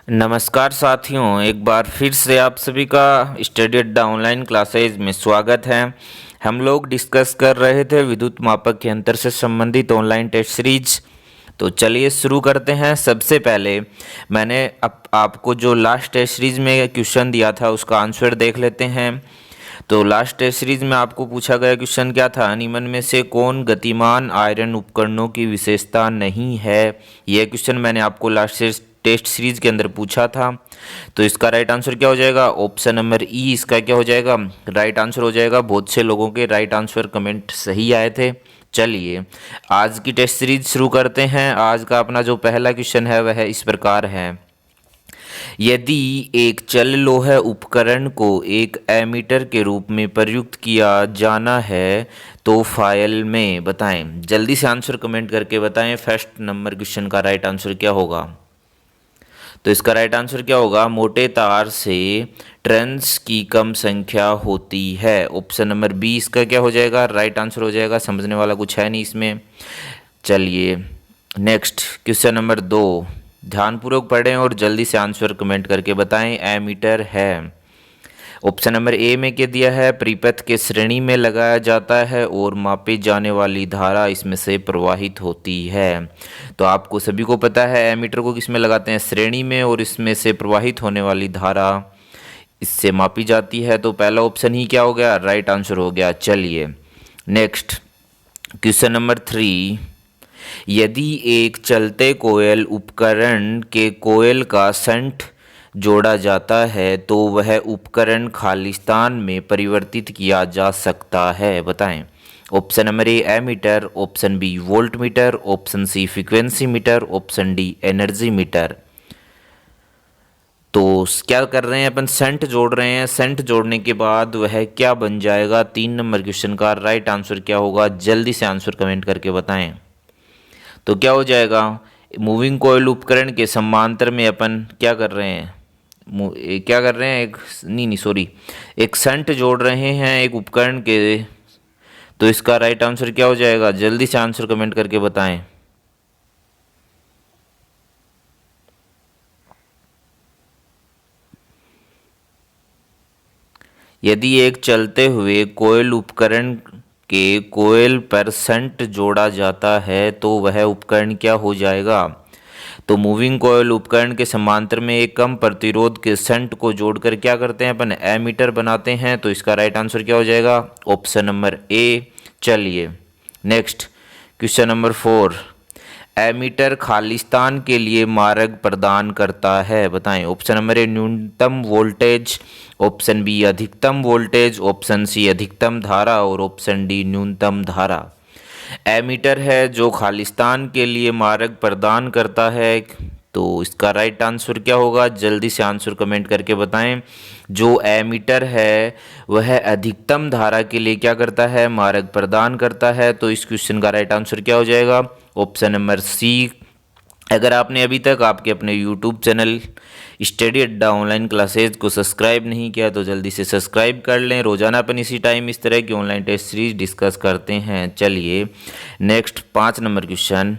नमस्कार साथियों, एक बार फिर से आप सभी का स्टडी अड्डा ऑनलाइन क्लासेज में स्वागत है। हम लोग डिस्कस कर रहे थे विद्युत मापक के अंतर से संबंधित ऑनलाइन टेस्ट सीरीज। तो चलिए शुरू करते हैं। सबसे पहले मैंने आपको जो लास्ट टेस्ट सीरीज में क्वेश्चन दिया था उसका आंसर देख लेते हैं। तो लास्ट टेस्ट सीरीज में आपको पूछा गया क्वेश्चन क्या था, निम्न में से कौन गतिमान आयरन उपकरणों की विशेषता नहीं है। यह क्वेश्चन मैंने आपको लास्ट टेस्ट सीरीज के अंदर पूछा था। तो इसका राइट आंसर क्या हो जाएगा, ऑप्शन नंबर ई इसका क्या हो जाएगा, राइट आंसर हो जाएगा। बहुत से लोगों के राइट आंसर कमेंट सही आए थे। चलिए आज की टेस्ट सीरीज शुरू करते हैं। आज का अपना जो पहला क्वेश्चन है वह इस प्रकार है, यदि एक चल लोह उपकरण को एक एमीटर के रूप में प्रयुक्त किया जाना है तो फाइल में बताएं। जल्दी से आंसर कमेंट करके बताएं फर्स्ट नंबर क्वेश्चन का राइट आंसर क्या होगा। तो इसका राइट आंसर क्या होगा, मोटे तार से टर्न्स की कम संख्या होती है। ऑप्शन नंबर बी इसका क्या हो जाएगा, राइट आंसर हो जाएगा। समझने वाला कुछ है नहीं इसमें। चलिए नेक्स्ट क्वेश्चन नंबर 2, ध्यानपूर्वक पढ़ें और जल्दी से आंसर कमेंट करके बताएं। एमीटर है, ऑप्शन नंबर ए में क्या दिया है, परिपथ के श्रेणी में लगाया जाता है और मापी जाने वाली धारा इसमें से प्रवाहित होती है। तो आपको सभी को पता है एमीटर को किस में लगाते हैं, श्रेणी में, और इसमें से प्रवाहित होने वाली धारा इससे मापी जाती है। तो पहला ऑप्शन ही क्या हो गया, राइट आंसर हो गया। चलिए नेक्स्ट क्वेश्चन नंबर 3, यदि एक चलते कोयल उपकरण के कोयल का शंट जोड़ा जाता है तो वह उपकरण खालिस्तान में परिवर्तित किया जा सकता है, बताएं। Option number A ammeter, option B volt meter, option C frequency meter, option D energy meter. तो क्या कर रहे हैं अपन, शंट जोड़ रहे हैं। शंट जोड़ने के बाद वह क्या बन जाएगा, 3 नंबर क्वेश्चन का राइट आंसर क्या होगा, जल्दी से आंसर कमेंट करके बताएं। तो क्या हो जाएगा, मूविंग कॉइल उपकरण के समांतर में अपन क्या कर रहे हैं, क्या कर रहे हैं, एक नहीं सॉरी, एक शंट जोड़ रहे हैं एक उपकरण के। तो इसका राइट आंसर क्या हो जाएगा, जल्दी से आंसर कमेंट करके बताएं। यदि एक चलते हुए कोयल उपकरण के कोयल पर शंट जोड़ा जाता है तो वह उपकरण क्या हो जाएगा। तो मूविंग कॉइल उपकरण के समांतर में एक कम प्रतिरोध के शंट को जोड़कर क्या करते हैं अपन, एमीटर बनाते हैं। तो इसका राइट आंसर क्या हो जाएगा, ऑप्शन नंबर ए। चलिए next question number 4, ammeter Khalistan के लिए मार्ग प्रदान करता है, बताएं। ऑप्शन नंबर ए न्यूनतम वोल्टेज, ऑप्शन बी अधिकतम वोल्टेज, ऑप्शन सी अधिकतम धारा और ऑप्शन डी न्यूनतम धारा। एमीटर है जो खालिस्तान के लिए मार्ग प्रदान करता है। तो इसका राइट आंसर क्या होगा, जल्दी से आंसर कमेंट करके बताएं। जो एमीटर है वह अधिकतम धारा के लिए क्या करता है, मार्ग प्रदान करता है। तो इस क्वेश्चन का राइट आंसर क्या हो जाएगा, ऑप्शन नंबर सी। अगर आपने अभी तक आपके अपने यूट्यूब चैनल स्टडी अड्डा ऑनलाइन क्लासेज को सब्सक्राइब नहीं किया तो जल्दी से सब्सक्राइब कर लें। रोजाना अपन इसी टाइम इस तरह की ऑनलाइन टेस्ट सीरीज डिस्कस करते हैं। चलिए नेक्स्ट 5 नंबर क्वेश्चन,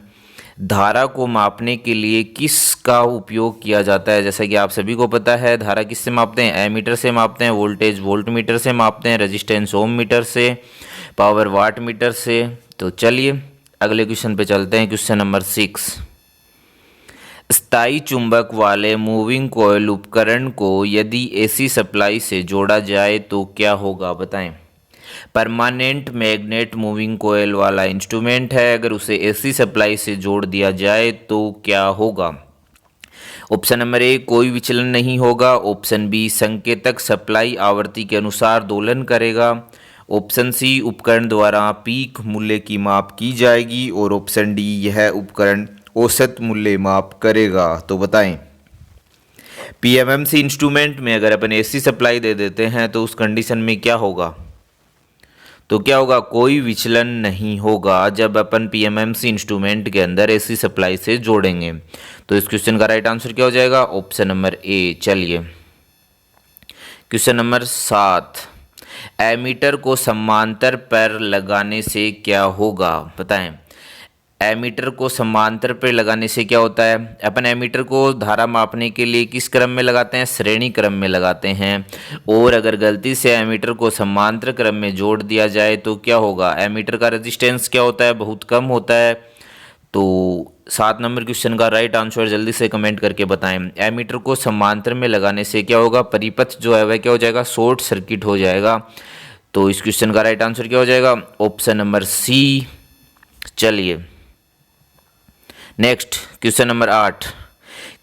धारा को मापने के लिए किसका उपयोग किया जाता है। जैसा कि आप सभी को पता है धारा किससे मापते हैं, एमीटर से मापते हैं, वोल्टेज वोल्ट मीटर से मापते हैं, रेजिस्टेंस ओम मीटर से, पावर वाट मीटर से। तो चलिए अगले क्वेश्चन पे चलते हैं। क्वेश्चन नंबर 6, स्थायी चुंबक वाले मूविंग कॉइल उपकरण को यदि एसी सप्लाई से जोड़ा जाए तो क्या होगा, बताएं। परमानेंट मैग्नेट मूविंग कॉइल वाला इंस्ट्रूमेंट है, अगर उसे एसी सप्लाई से जोड़ दिया जाए तो क्या होगा। ऑप्शन नंबर ए कोई विचलन नहीं होगा, ऑप्शन बी संकेतक सप्लाई आवृत्ति के अनुसार दोलन करेगा, ऑप्शन सी उपकरण द्वारा पीक मूल्य की माप की जाएगी और ऑप्शन डी यह उपकरण औसत मूल्य माप करेगा। तो बताएं पीएमएमसी इंस्ट्रूमेंट में अगर अपन एसी सप्लाई दे देते हैं तो उस कंडीशन में क्या होगा, तो क्या होगा, कोई विचलन नहीं होगा जब अपन पीएमएमसी इंस्ट्रूमेंट के अंदर एसी सप्लाई से जोड़ेंगे। तो इस क्वेश्चन का राइट आंसर क्या हो जाएगा, ऑप्शन नंबर ए। चलिए क्वेश्चन नंबर 7, एमीटर को समांतर पर लगाने से क्या होगा, बताएं। एमीटर को समांतर पर लगाने से क्या होता है? अपन एमीटर को धारा मापने के लिए किस क्रम में लगाते हैं? श्रेणी क्रम में लगाते हैं। और अगर गलती से एमीटर को समांतर क्रम में जोड़ दिया जाए तो क्या होगा? एमीटर का रेजिस्टेंस क्या होता है? बहुत कम होता है। तो 7 नंबर क्वेश्चन का राइट आंसर जल्दी से कमेंट करके बताएं। एमीटर को समांतर में लगाने से क्या होगा? परिपथ जो है वह क्या हो जाएगा? शॉर्ट सर्किट हो जाएगा। तो इस क्वेश्चन का राइट आंसर क्या हो जाएगा? Option number C. चलिए नेक्स्ट क्वेश्चन नंबर 8।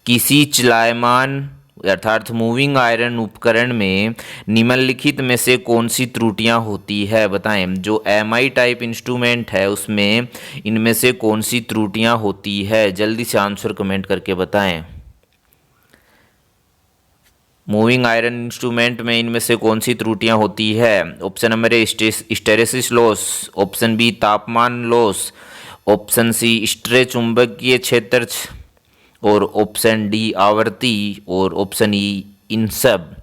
किसी चलायमान अर्थात मूविंग आयरन उपकरण में निम्नलिखित में से कौन सी त्रुटियां होती है? बताएं। जो एमआई टाइप इंस्ट्रूमेंट है उसमें इनमें से कौन सी त्रुटियां होती है? जल्दी से आंसर कमेंट करके बताएं। मूविंग आयरन इंस्ट्रूमेंट में इनमें से कौन सी त्रुटियां होती है? Option number A hysteresis loss, option B तापमान लॉस, ऑप्शन सी स्ट्रे चुंबकीय क्षेत्र और ऑप्शन डी आवृत्ति और ऑप्शन ई इन सब।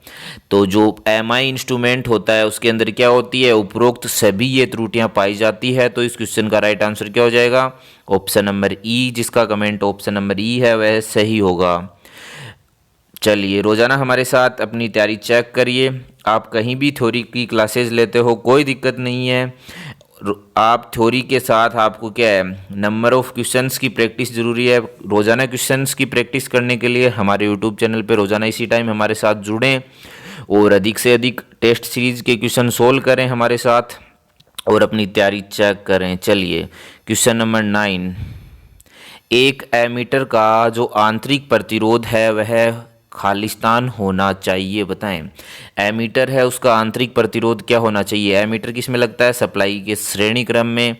तो जो एमआई इंस्ट्रूमेंट होता है उसके अंदर क्या होती है? उपरोक्त सभी ये त्रुटियां पाई जाती है। तो इस क्वेश्चन का राइट आंसर क्या हो जाएगा? ऑप्शन नंबर ई। जिसका कमेंट ऑप्शन नंबर ई है वह सही होगा। चलिए रोजाना हमारे साथ अपनी तैयारी चेक करिए। आप कहीं भी थ्योरी की क्लासेस लेते हो कोई दिक्कत नहीं है। आप थ्योरी के साथ आपको क्या है? नंबर ऑफ क्वेश्चंस की प्रैक्टिस ज़रूरी है। रोज़ाना क्वेश्चंस की प्रैक्टिस करने के लिए हमारे यूट्यूब चैनल पे रोज़ाना इसी टाइम हमारे साथ जुड़ें और अधिक से अधिक टेस्ट सीरीज़ के क्वेश्चन सोल्व करें हमारे साथ और अपनी तैयारी चेक करें। चलिए क्वेश्चन नंबर 9। एक एमीटर का जो आंतरिक प्रतिरोध है वह खालिस्तान होना चाहिए। बताएं। एमीटर है उसका आंतरिक प्रतिरोध क्या होना चाहिए? एमीटर किस में लगता है? सप्लाई के श्रेणी क्रम में।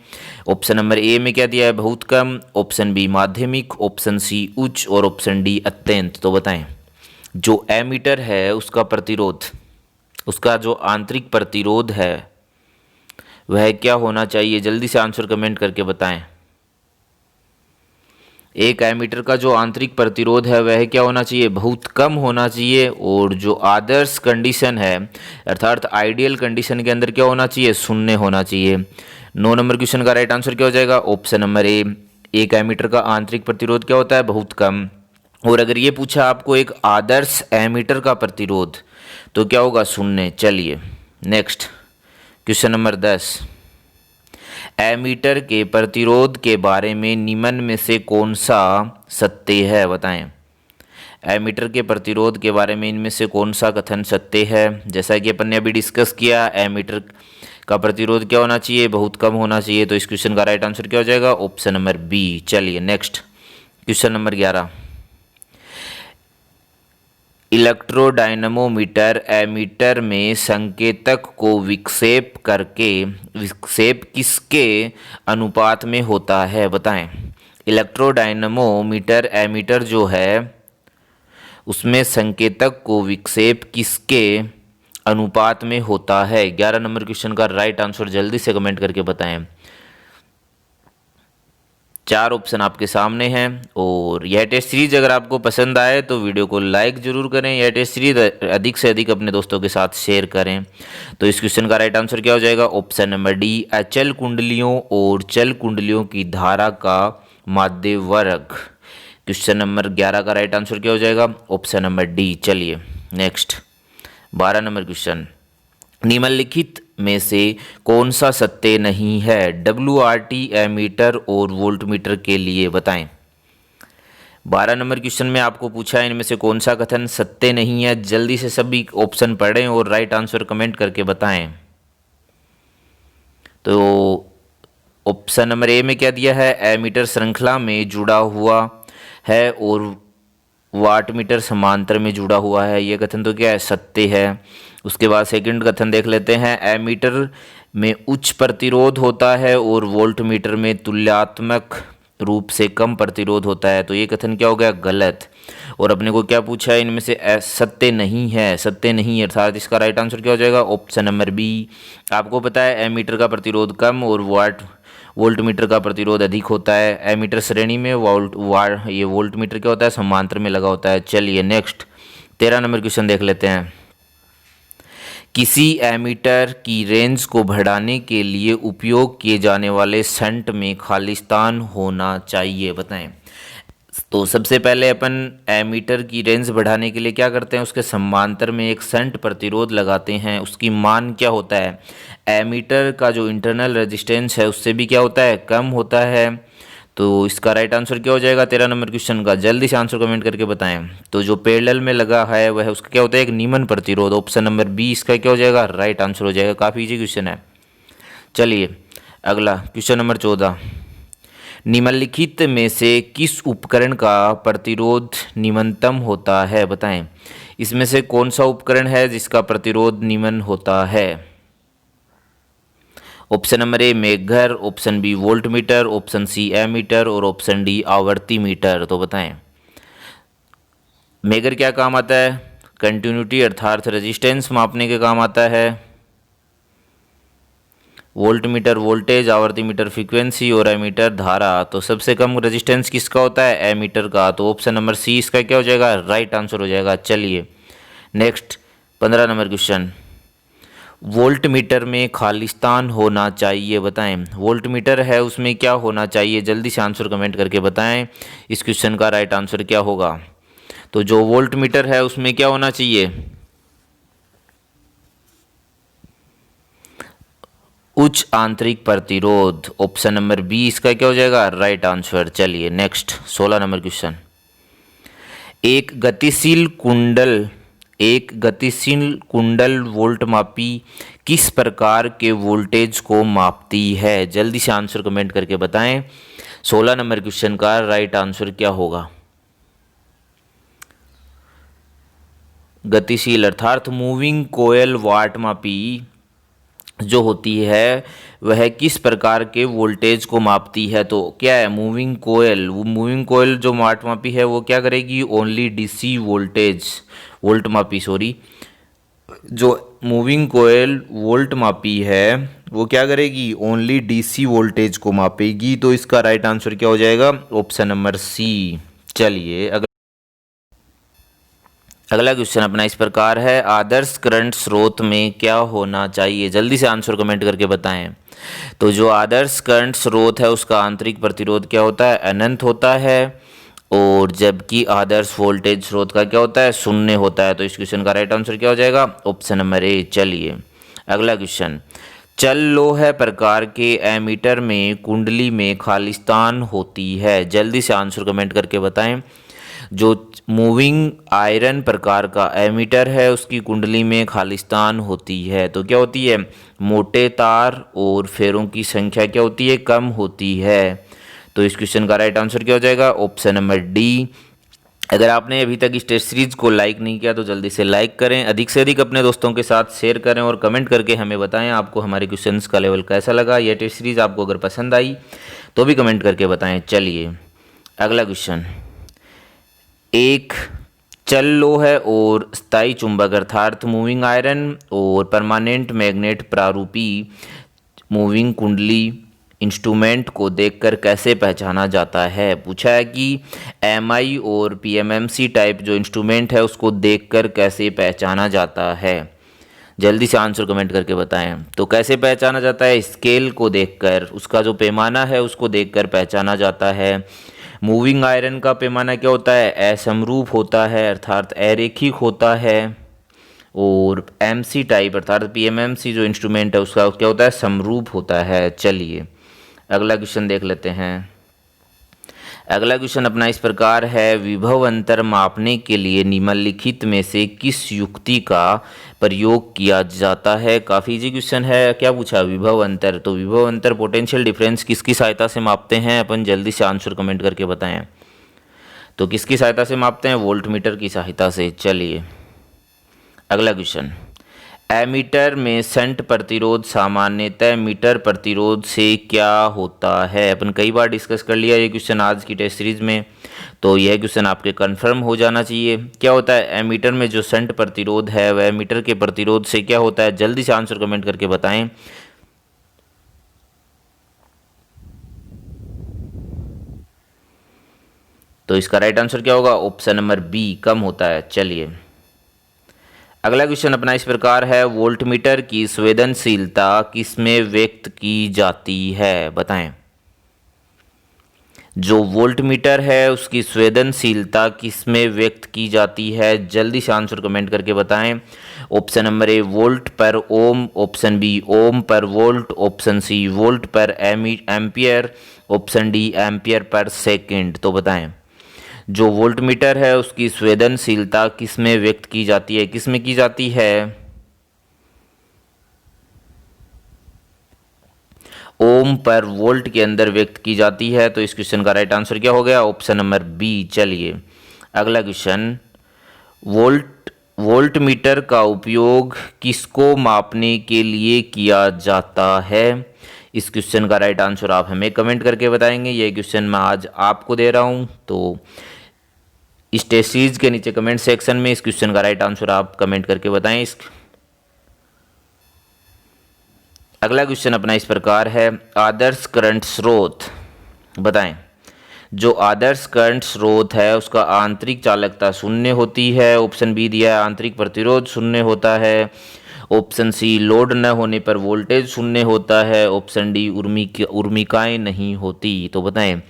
ऑप्शन नंबर ए में क्या दिया है? बहुत कम, ऑप्शन बी माध्यमिक, ऑप्शन सी उच्च और ऑप्शन डी अत्यंत। तो बताएं जो एमीटर है उसका प्रतिरोध, उसका जो आंतरिक प्रतिरोध है वह क्या होना चाहिए? जल्दी से आंसर कमेंट करके बताएं। एक एमीटर का जो आंतरिक प्रतिरोध है वह क्या होना चाहिए? बहुत कम होना चाहिए। और जो आदर्श कंडीशन है अर्थात आइडियल कंडीशन के अंदर क्या होना चाहिए? शून्य होना चाहिए। 9 नंबर क्वेश्चन का राइट आंसर क्या हो जाएगा? ऑप्शन नंबर ए। एक एमीटर का आंतरिक प्रतिरोध क्या होता है? बहुत कम। और अगर ये पूछा आपको एक आदर्श एमीटर का प्रतिरोध तो क्या होगा? शून्य। चलिए नेक्स्ट क्वेश्चन नंबर 10। एमीटर के प्रतिरोध के बारे में निम्न में से कौन सा सत्य है? बताएं। एमीटर के प्रतिरोध के बारे में इनमें से कौन सा कथन सत्य है? जैसा कि अपन ने अभी डिस्कस किया एमीटर का प्रतिरोध क्या होना चाहिए? बहुत कम होना चाहिए। तो इस क्वेश्चन का राइट आंसर क्या हो जाएगा? Option number B. चलिए next question number 11। Electrodynamometer ammeter में संकेतक को विक्षेप किसके अनुपात में होता है? बताएं। इलेक्ट्रोडायनमोमीटर एमीटर जो है उसमें संकेतक को विक्षेप किसके अनुपात में होता है? 11 नंबर क्वेश्चन का राइट आंसर जल्दी से कमेंट करके बताएं। 4 ऑप्शन आपके सामने हैं। और यह टेस्ट सीरीज अगर आपको पसंद आए तो वीडियो को लाइक जरूर करें। यह टेस्ट सीरीज अधिक से अधिक अपने दोस्तों के साथ शेयर करें। तो इस क्वेश्चन का राइट आंसर क्या हो जाएगा? Option number D. अचल कुंडलियों और चल कुंडलियों की धारा का माध्य वर्ग। क्वेश्चन नंबर 11 का राइट आंसर क्या हो जाएगा? Option number D. चलिए नेक्स्ट 12 नंबर क्वेश्चन। निम्नलिखित में से कौन सा सत्य नहीं है WRT एमीटर और वोल्टमीटर के लिए? बताएं। 12 नंबर क्वेश्चन में आपको पूछा है इनमें से कौन सा कथन सत्य नहीं है? जल्दी से सभी ऑप्शन पढ़ें और राइट आंसर कमेंट करके बताएं। तो ऑप्शन नंबर ए में क्या दिया है? एमीटर श्रृंखला में जुड़ा हुआ है और वाटमीटर समांतर में जुड़ा हुआ है। ये कथन तो क्या है? सत्य है। उसके बाद सेकंड कथन देख लेते हैं। एमीटर में उच्च प्रतिरोध होता है और वोल्टमीटर में तुलनात्मक रूप से कम प्रतिरोध होता है। तो ये कथन क्या हो गया? गलत। और अपने को क्या पूछा है? इनमें से सत्य नहीं है, सत्य नहीं है अर्थात इसका राइट आंसर क्या हो जाएगा? Option number B. आपको पता है एमीटर का प्रतिरोध कम और वोल्टमीटर का प्रतिरोध अधिक होता है। एमीटर श्रेणी में ये वोल्टमीटर क्या होता है? समांतर में लगा होता है। चलिए नेक्स्ट 13 नंबर क्वेश्चन देख लेते हैं। किसी एमीटर की रेंज को बढ़ाने के लिए उपयोग किए जाने वाले शंट में खालिस्तान होना चाहिए, बताएं। तो सबसे पहले अपन एमीटर की रेंज बढ़ाने के लिए क्या करते हैं, उसके समांतर में एक शंट प्रतिरोध लगाते हैं। उसकी मान क्या होता है, एमीटर का जो इंटरनल रेजिस्टेंस है उससे भी क्या होता है, कम होता है। तो इसका राइट आंसर क्या हो जाएगा 13 नंबर क्वेश्चन का, जल्दी से आंसर कमेंट करके बताएं। तो जो पैरेलल में लगा है वह उसका क्या होता है, एक नीमन प्रतिरोध। ऑप्शन नंबर बी इसका क्या हो जाएगा, राइट आंसर हो जाएगा। काफ़ी इजी क्वेश्चन है। चलिए अगला क्वेश्चन नंबर 14, निम्नलिखित में से किस उपकरण का प्रतिरोध निम्नतम होता है, बताएं। इसमें से कौन सा उपकरण है जिसका प्रतिरोध निम्न होता है। Option number A megger, option B volt meter, option C ammeter और ऑप्शन डी आवर्ती मीटर। तो बताएं मेगर क्या काम आता है, कंटिन्यूटी अर्थात रेजिस्टेंस मापने के काम आता है। वोल्ट मीटर वोल्टेज, आवर्ती मीटर फ्रीक्वेंसी और एमीटर धारा। तो सबसे कम रेजिस्टेंस किसका होता है, एमीटर का। तो ऑप्शन नंबर सी इसका क्या हो जाएगा, राइट आंसर हो जाएगा। चलिए next 15 number question, volt meter में खालिस्तान होना चाहिए, बताएं। वोल्ट मीटर है उसमें क्या होना चाहिए, जल्दी से आंसर कमेंट करके बताएं। इस क्वेश्चन का राइट आंसर क्या होगा। तो जो वोल्ट मीटर है उसमें क्या होना चाहिए, उच्च आंतरिक प्रतिरोध। ऑप्शन नंबर बी इसका क्या हो जाएगा, राइट आंसर। चलिए नेक्स्ट 16 नंबर क्वेश्चन, एक गतिशील कुंडल वोल्ट मापी किस प्रकार के वोल्टेज को मापती है, जल्दी से आंसर कमेंट करके बताएं। 16 नंबर क्वेश्चन का राइट आंसर क्या होगा। गतिशील अर्थात मूविंग कोयल वाट मापी जो होती है वह किस प्रकार के वोल्टेज को मापती है। तो क्या है, मूविंग कोयल जो वाट मापी है वो क्या करेगी, ओनली डीसी वोल्ट मापी सॉरी, जो मूविंग कोयल वोल्ट मापी है वो क्या करेगी, ओनली डीसी वोल्टेज को मापेगी। तो इसका राइट आंसर क्या हो जाएगा, ऑप्शन नंबर सी। चलिए अगला क्वेश्चन अपना इस प्रकार है, आदर्श करंट स्रोत में क्या होना चाहिए, जल्दी से आंसर कमेंट करके बताएं। तो जो आदर्श करंट स्रोत है उसका आंतरिक प्रतिरोध क्या होता है, अनंत होता है। और जबकि आदर्श वोल्टेज स्रोत का क्या होता है, शून्य होता है। तो इस क्वेश्चन का राइट आंसर क्या हो जाएगा, ऑप्शन नंबर ए। चलिए अगला क्वेश्चन, चल लोह प्रकार के एमीटर में कुंडली में खालिस्तान होती है, जल्दी से आंसर कमेंट करके बताएं। जो मूविंग आयरन प्रकार का एमीटर है उसकी कुंडली में खालिस्तान होती है। तो क्या होती है, मोटे तार और फेरों की संख्या क्या होती है, कम होती है। तो इस क्वेश्चन का राइट आंसर क्या हो जाएगा, ऑप्शन नंबर डी। अगर आपने अभी तक इस टेस्ट सीरीज को लाइक नहीं किया तो जल्दी से लाइक करें, अधिक से अधिक अपने दोस्तों के साथ शेयर करें और कमेंट करके हमें बताएं आपको हमारे क्वेश्चंस का लेवल कैसा लगा। यह टेस्ट सीरीज आपको अगर पसंद आई तो भी कमेंट करके बताएं। चलिए अगला क्वेश्चन, एक चल लोह और स्थायी चुंबक अर्थात मूविंग आयरन और परमानेंट मैग्नेट प्रारूपी मूविंग कुंडली इंस्ट्रूमेंट को देखकर कैसे पहचाना जाता है। पूछा है कि एमआई और पीएमएमसी टाइप जो इंस्ट्रूमेंट है उसको देखकर कैसे पहचाना जाता है, जल्दी से आंसर कमेंट करके बताएं। तो कैसे पहचाना जाता है, स्केल को देखकर, उसका जो पैमाना है उसको देखकर पहचाना जाता है। मूविंग आयरन का पैमाना क्या होता है, असमरूप होता है अर्थात अरेखिक होता है। और एमसी टाइप अर्थात पीएमएमसी जो इंस्ट्रूमेंट है उसका क्या होता है, समरूप होता है। चलिए अगला क्वेश्चन देख लेते हैं। अगला क्वेश्चन अपना इस प्रकार है, विभव अंतर मापने के लिए निम्नलिखित में से किस युक्ति का प्रयोग किया जाता है। काफ़ी इजी क्वेश्चन है। क्या पूछा, विभव अंतर। तो विभव अंतर पोटेंशियल डिफरेंस किसकी सहायता से मापते हैं अपन, जल्दी से आंसर कमेंट करके बताएं। तो किसकी सहायता से मापते हैं, वोल्ट मीटर की सहायता से। चलिए अगला क्वेश्चन, एमीटर में शंट प्रतिरोध सामान्यतः मीटर प्रतिरोध से क्या होता है। अपन कई बार डिस्कस कर लिया ये क्वेश्चन आज की टेस्ट सीरीज में, तो यह क्वेश्चन आपके कंफर्म हो जाना चाहिए। क्या होता है, एमीटर में जो शंट प्रतिरोध है वह मीटर के प्रतिरोध से क्या होता है, जल्दी से आंसर कमेंट करके बताएं। तो इसका राइट आंसर क्या होगा, ऑप्शन नंबर बी, कम होता है। चलिए अगला क्वेश्चन अपना इस प्रकार है, वोल्टमीटर की संवेदनशीलता किसमें व्यक्त की जाती है, बताएं। जो वोल्टमीटर है उसकी संवेदनशीलता किसमें व्यक्त की जाती है, जल्दी से आंसर कमेंट करके बताएं। ऑप्शन नंबर ए वोल्ट पर ओम, ऑप्शन बी ओम पर वोल्ट, ऑप्शन सी वोल्ट पर ampere, option D ampere per second. तो बताएं जो वोल्टमीटर है उसकी संवेदनशीलता किसमें व्यक्त की जाती है, किसमें की जाती है। ओम पर वोल्ट के अंदर व्यक्त की जाती है। तो इस क्वेश्चन का राइट आंसर क्या हो गया, ऑप्शन नंबर बी। चलिए अगला क्वेश्चन, वोल्टमीटर का उपयोग किसको मापने के लिए किया जाता है। इस क्वेश्चन का राइट आंसर आप हमें कमेंट करके बताएंगे। ये क्वेश्चन मैं आज आपको दे रहा हूं, तो इस टेस्ट सीरीज के नीचे कमेंट सेक्शन में इस क्वेश्चन का राइट आंसर आप कमेंट करके बताएं। अगला क्वेश्चन अपना इस प्रकार है, आदर्श करंट स्रोत बताएं। जो आदर्श करंट स्रोत है उसका आंतरिक चालकता शून्य होती है। ऑप्शन बी दिया है आंतरिक प्रतिरोध शून्य होता है, ऑप्शन सी लोड न होने पर वोल्टेज शून्य होता है, ऑप्शन डी उर्मिकाएं नहीं होती। तो बताएं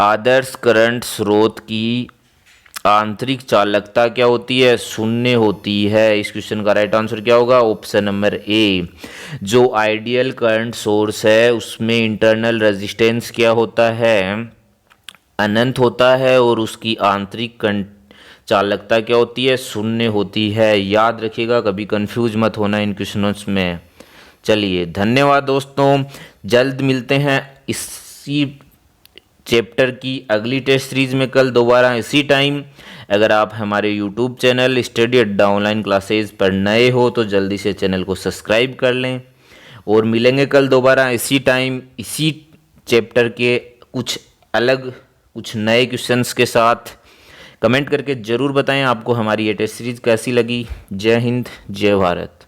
आदर्श करंट स्रोत की आंतरिक चालकता क्या होती है, शून्य होती है। इस क्वेश्चन का राइट आंसर क्या होगा, ऑप्शन नंबर ए। जो आइडियल करंट सोर्स है उसमें इंटरनल रेजिस्टेंस क्या होता है, अनंत होता है, और उसकी आंतरिक चालकता क्या होती है, शून्य होती है। याद रखिएगा, कभी कंफ्यूज मत होना इन क्वेश्चनों में। चलिए धन्यवाद दोस्तों, जल्द मिलते हैं इसी चैप्टर की अगली टेस्ट सीरीज में कल दोबारा इसी टाइम। अगर आप हमारे यूट्यूब चैनल स्टडी अड्डा ऑनलाइन क्लासेज पर नए हो तो जल्दी से चैनल को सब्सक्राइब कर लें, और मिलेंगे कल दोबारा इसी टाइम इसी चैप्टर के कुछ अलग कुछ नए क्वेश्चंस के साथ। कमेंट करके ज़रूर बताएं आपको हमारी ये टेस्ट सीरीज कैसी लगी। जय हिंद, जय भारत।